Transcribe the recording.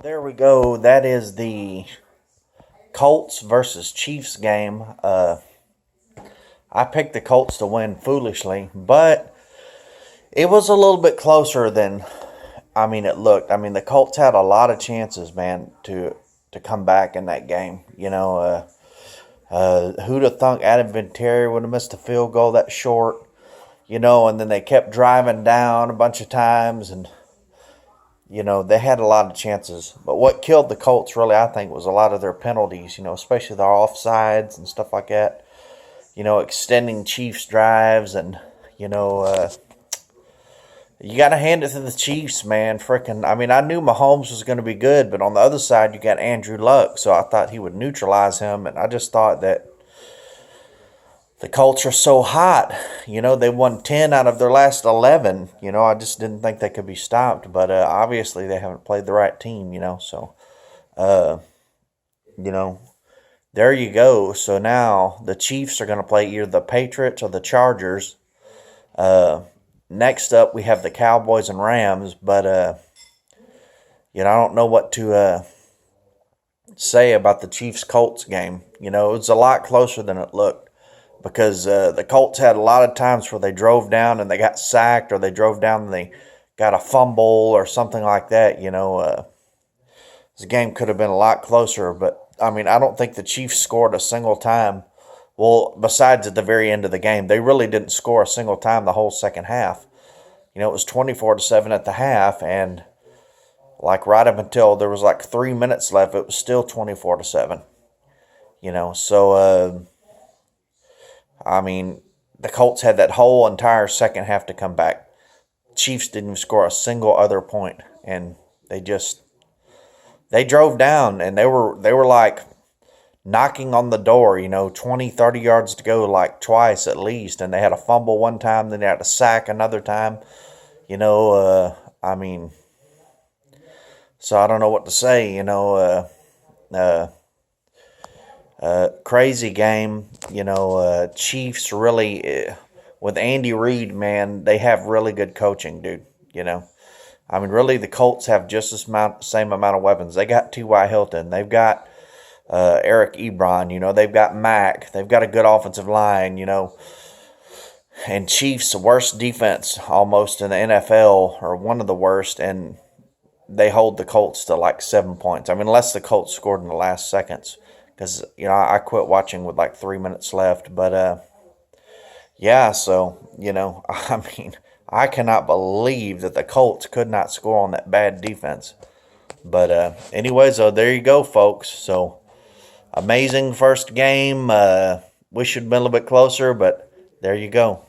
There we go. That is the Colts versus Chiefs game. I picked the Colts to win foolishly, but it was a little bit closer than it looked. The Colts had a lot of chances, man, to come back in that game. Who'd have thunk Adam Vinatieri would have missed a field goal that short? And then they kept driving down a bunch of times, and they had a lot of chances. But what killed the Colts, really, I think, was a lot of their penalties, especially their offsides and stuff like that. Extending Chiefs drives, and, you got to hand it to the Chiefs, man. I knew Mahomes was going to be good, but on the other side, you got Andrew Luck, so I thought he would neutralize him, and I just thought that the Colts are so hot. They won 10 out of their last 11. I just didn't think they could be stopped. But obviously they haven't played the right team, So, you know, there you go. So now the Chiefs are going to play either the Patriots or the Chargers. Next up, we have the Cowboys and Rams. But, I don't know what to say about the Chiefs-Colts game. It was a lot closer than it looked. Because the Colts had a lot of times where they drove down and they got sacked, or they drove down and they got a fumble or something like that. This game could have been a lot closer. But, I don't think the Chiefs scored a single time. Well, besides at the very end of the game, they really didn't score a single time the whole second half. It was 24-7 at the half, and right up until there was 3 minutes left, it was still 24-7. So the Colts had that whole entire second half to come back. Chiefs didn't even score a single other point, and they drove down, and they were knocking on the door, 20, 30 yards to go, twice at least, and they had a fumble one time, then they had a sack another time, so I don't know what to say, crazy game, Chiefs really, with Andy Reid, man, they have really good coaching, dude, really the Colts have just same amount of weapons. They got T.Y. Hilton, they've got Eric Ebron, they've got Mack, they've got a good offensive line, and Chiefs, worst defense almost in the NFL, or one of the worst, and they hold the Colts to 7 points. Unless the Colts scored in the last seconds. Because, I quit watching with 3 minutes left. But, yeah, so, I cannot believe that the Colts could not score on that bad defense. But, anyways, there you go, folks. So, amazing first game. Wish it had been a little bit closer, but there you go.